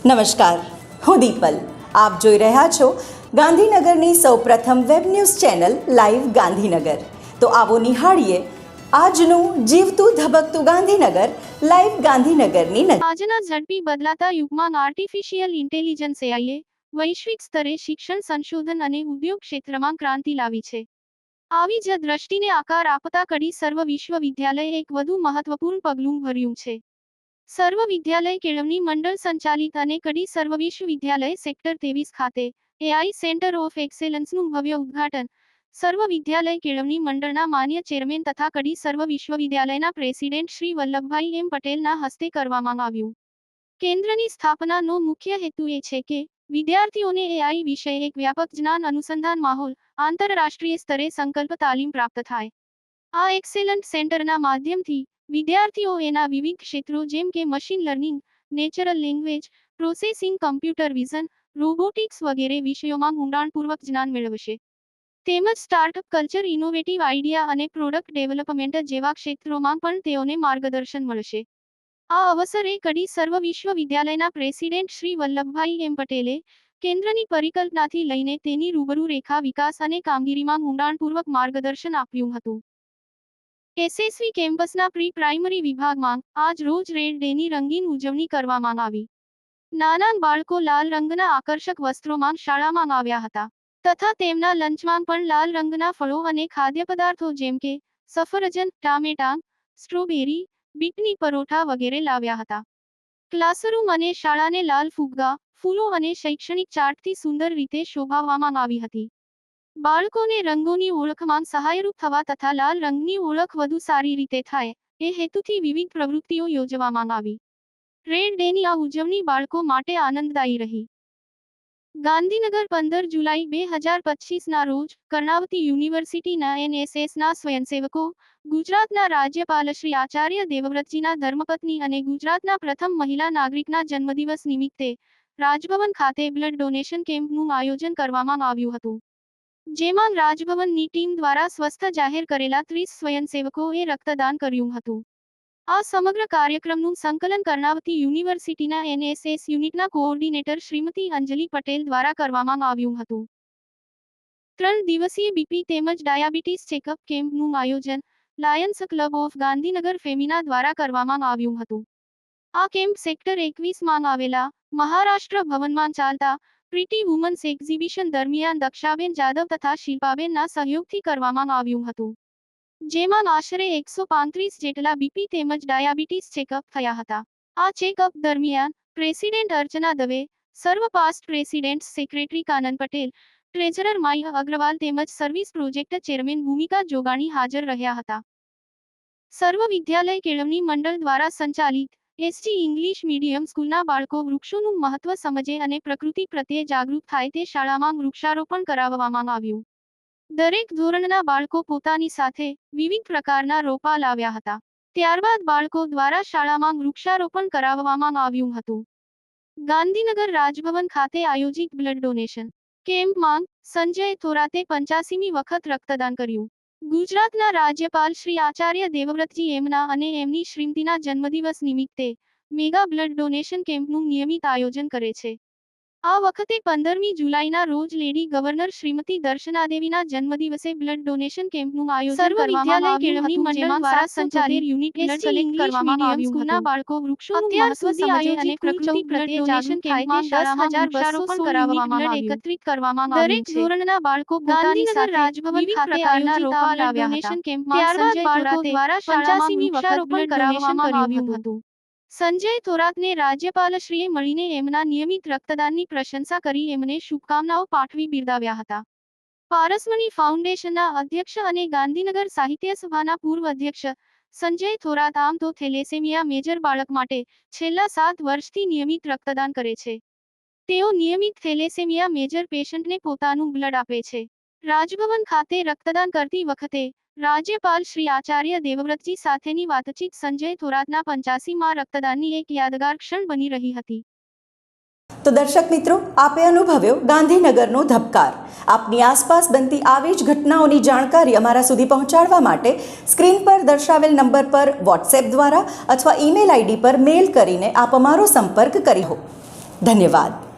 નમસ્કાર, હું દીપલ. આપ જોઈ રહ્યા છો ગાંધીનગરની સૌપ્રથમ web news channel live Gandhinagar. તો આવો નિહાળીએ આજનું જીવતું ધબકતું ગાંધીનગર લાઈવ ગાંધીનગરની નજર. આજના ઝડપી બદલાતા યુગમાં આર્ટિફિશિયલ ઇન્ટેલિજન્સ એઆઈએ વૈશ્વિક સ્તરે શિક્ષણ, સંશોધન અને ઉદ્યોગ ક્ષેત્રમાં ક્રાંતિ લાવી છે. આવી જ દ્રષ્ટિને આકાર આપતા કડી સર્વ વિશ્વવિદ્યાલય એક વધુ મહત્વપૂર્ણ પગલું ભર્યું છે. સર્વ વિદ્યાલય કેળવણી મંડળ સંચાલિત અને કડી સર્વ વિશ્વવિદ્યાલય સેક્ટર 23 ખાતે એઆઈ સેન્ટર ઓફ એક્સેલન્સનું ભવ્ય ઉદ્ઘાટન સર્વ વિદ્યાલય કેળવણી મંડળના માન્ય ચેરમેન તથા કડી સર્વ વિશ્વવિદ્યાલયના પ્રેસિડેન્ટ શ્રી વલ્લભભાઈ એમ પટેલના હસ્તે કરવામાં આવ્યું. કેન્દ્રની સ્થાપનાનો મુખ્ય હેતુ એ છે કે વિદ્યાર્થીઓને એઆઈ વિશે એક વ્યાપક જ્ઞાન અનુસંધાન માહોલ, આંતરરાષ્ટ્રીય સ્તરે સંકલ્પ તાલીમ પ્રાપ્ત થાય. આ એક્સેલન્ટ સેન્ટરના માધ્યમથી વિદ્યાર્થીઓ એના વિવિધ ક્ષેત્રો જેમ કે machine learning, natural language processing, computer vision, robotics વગેરે વિષયોમાં ઊંડાણપૂર્વક જ્ઞાન મેળવશે. તેમજ સ્ટાર્ટઅપ કલ્ચર, ઇનોવેટિવ આઈડિયા અને પ્રોડક્ટ ડેવલપમેન્ટ જેવા ક્ષેત્રોમાં પણ તેઓને માર્ગદર્શન મળશે. આ અવસરે કડી સર્વ વિશ્વવિદ્યાલયના પ્રેસિડેન્ટ શ્રી વલ્લભભાઈ એમ પટેલે કેન્દ્રની પરિકલ્પનાથી લઈને તેની રૂબરૂ રેખા વિકાસ અને કામગીરીમાં ઊંડાણપૂર્વક માર્ગદર્શન આપ્યું હતું. એસએસવી કેમ્પસના પ્રી પ્રાઇમરી વિભાગમાં આજ રોજ રેડ ડેની રંગીન ઉજવણી કરવામાં આવી. નાના બાળકો લાલ રંગના આકર્ષક વસ્ત્રોમાં શાળામાં આવ્યા હતા તથા તેમના લંચમાં પણ લાલ રંગના ફળો અને ખાદ્યપદાર્થો જેમ કે સફરજન, ટામેટાં, સ્ટ્રોબેરી, બીટની પરોઠા વગેરે લાવ્યા હતા. ક્લાસરૂમ અને શાળાને લાલ ફુગ્ગા, ફૂલો અને શૈક્ષણિક ચાર્ટથી સુંદર રીતે શોભાવવામાં આવી હતી. બાળકોને રંગોની ઓળખમાં સહાયરૂપ થવા તથા લાલ રંગની ઓળખ વધુ સારી રીતે થાય એ હેતુથી વિવિધ પ્રવૃત્તિઓ યોજવામાં આવી. રેડ ડેની આ ઉજવણી બાળકો માટે આનંદદાયી રહી. ગાંધીનગર 15 જુલાઈ 2025ના રોજ કર્ણાવતી યુનિવર્સિટીના એનએસએસના સ્વયંસેવકો, ગુજરાતના રાજ્યપાલ શ્રી આચાર્ય દેવવ્રતજીના ધર્મપત્ની અને ગુજરાતના પ્રથમ મહિલા નાગરિકના જન્મદિવસ નિમિત્તે રાજભવન ખાતે બ્લડ ડોનેશન કેમ્પનું આયોજન કરવામાં આવ્યું હતું. જેમાં રાજભવનની ટીમ દ્વારા સ્વસ્થ જાહેર કરેલા 30 સ્વયંસેવકોએ રક્તદાન કર્યું હતું. આ સમગ્ર કાર્યક્રમનું સંકલન કર્ણાવતી યુનિવર્સિટીના એનએસએસ યુનિટના કોઓર્ડિનેટર શ્રીમતી અંજલિ પટેલ દ્વારા કરવામાં આવ્યું હતું. 3 દિવસીય બીપી તેમજ ડાયાબિટીસ ચેકઅપ કેમ્પનું આયોજન Lions club of Gandhinagar Femina દ્વારા કરવામાં આવ્યું હતું. આ કેમ્પ સેક્ટર 21માં આવેલા મહારાષ્ટ્ર ભવનમાં ચાલતા પ્રીટી વુમન્સ એક્ઝિબિશન દરમિયાન દક્ષાબેન જાદવ તથા શિલ્પાબેનના સહયોગથી કરવામાં આવ્યું હતું. જેમાં આશરે 135 જેટલા બીપી તેમજ ડાયાબિટીસ ચેકઅપ થયા હતા. આ ચેકઅપ દરમિયાન પ્રેસિડેન્ટ અર્ચના દવે, સર્વ past president secretary Kanan Patel, treasurer માય અગ્રવાલ તેમજ સર્વિસ પ્રોજેક્ટ ચેરમેન ભૂમિકા જોગાણી હાજર રહ્યા હતા. સર્વ વિદ્યાલય કેળવણી મંડળ દ્વારા સંચાલિત એસજી ઇંગ્લિશ મીડિયમ સ્કૂલના બાળકો વૃક્ષોનું મહત્વ સમજે અને પ્રકૃતિ પ્રત્યે જાગૃત થાય તે શાળામાં વૃક્ષારોપણ કરાવવામાં આવ્યું. દરેક ધોરણના બાળકો પોતાની સાથે વિવિધ પ્રકારના રોપા લાવ્યા હતા. ત્યારબાદ બાળકો દ્વારા શાળામાં વૃક્ષારોપણ કરાવવામાં આવ્યું હતું. ગાંધીનગર રાજભવન ખાતે આયોજિત બ્લડ ડોનેશન કેમ્પમાં સંજય થોરાતે 85મી વખત રક્તદાન કર્યું. ગુજરાતના રાજ્યપાલ શ્રી આચાર્ય દેવવ્રતજી એમના અને એમની શ્રીમતીના જન્મદિવસ નિમિત્તે મેગા બ્લડ ડોનેશન કેમ્પનું નિયમિત આયોજન કરે છે. આ વખતે 15મી જુલાઈના રોજ લેડી ગવર્નર શ્રીમતી દર્શનાદેવીના જન્મદિવસે બ્લડ ડોનેશન કેમ્પનું આયોજન કરવામાં આવ્યું હતું. જેમાં દ્વારા સંચાલિત યુનિટ બ્લડ કલેક્ટ કરવામાં આવ્યું હતું. બાળકો વૃક્ષોનું મહત્વ સમજે અને પ્રકૃતિ પ્રત્યે જાગૃત થાય તે શાળામાં વૃક્ષારોપણ કરાવવામાં આવ્યું. એકત્રિત કરવામાં આવ્યું છે. દરેક ધોરણના બાળકો ગાંધીનગર રાજભવન ખાતે આયોજિત રોપા લાવ્યા હતા. ત્યારબાદ બાળકો દ્વારા શાળામાં વૃક્ષારોપણ કરાવવામાં આવ્યું હતું. સંજય થોરાતને રાજ્યપાલશ્રીએ મળીને એમના નિયમિત રક્તદાનની પ્રશંસા કરી એમને શુભકામનાઓ પાઠવી બિરદાવ્યા હતા. પારસમણી ફાઉન્ડેશનના અધ્યક્ષ અને ગાંધીનગર સાહિત્ય સભાના પૂર્વ અધ્યક્ષ સંજય થોરાત આમ તો થેલેસેમિયા મેજર બાળક માટે છેલ્લા 7 વર્ષથી નિયમિત રક્તદાન કરે છે. તેઓ નિયમિત થેલેસેમિયા મેજર પેશન્ટને પોતાનું બ્લડ આપે છે. રાજભવન ખાતે રક્તદાન કરતી વખતે રાજ્યપાલ શ્રી આચાર્ય દેવવ્રતજી સાથેની વાતચીત સંજય થોરાતના 85માં રક્તદાનની એક યાદગાર ક્ષણ બની રહી હતી. તો દર્શક મિત્રો, આપે અનુભવ્યો ગાંધીનગરનો ધબકાર. આપની આસપાસ બનતી આવી જ ઘટનાઓની જાણકારી અમારા સુધી પહોંચાડવા માટે સ્ક્રીન પર દર્શાવેલ નંબર પર વોટ્સએપ દ્વારા અથવા ઈમેલ આઈડી પર મેલ કરીને આપ અમારો સંપર્ક કરી હો. ધન્યવાદ.